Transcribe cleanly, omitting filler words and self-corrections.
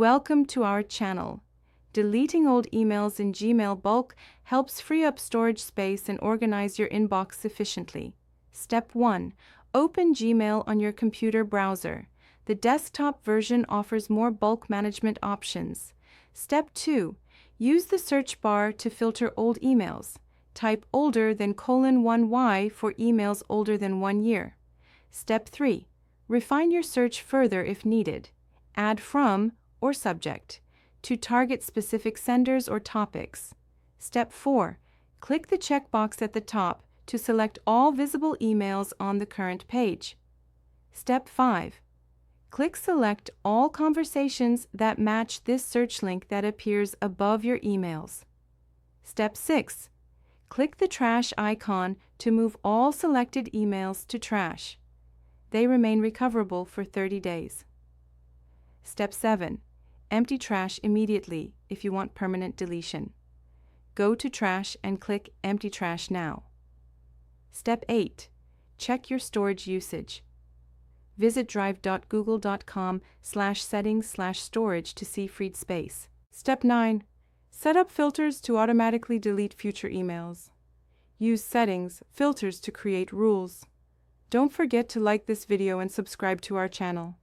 Welcome to our channel. Deleting old emails in Gmail bulk helps free up storage space and organize your inbox efficiently. Step 1. Open Gmail on your computer browser. The desktop version offers more bulk management options. Step 2. Use the search bar to filter old emails. Type older than :1y for emails older than 1 year. Step 3. Refine your search further if needed. Add from or subject to target specific senders or topics. Step 4. Click the checkbox at the top to select all visible emails on the current page. Step 5. Click Select all conversations that match this search link that appears above your emails. Step 6. Click the trash icon to move all selected emails to trash. They remain recoverable for 30 days. Step 7. Empty trash immediately if you want permanent deletion. Go to Trash and click Empty Trash now. Step 8. Check your storage usage. Visit drive.google.com/settings/storage to see freed space. Step 9. Set up filters to automatically delete future emails. Use settings, filters to create rules. Don't forget to like this video and subscribe to our channel.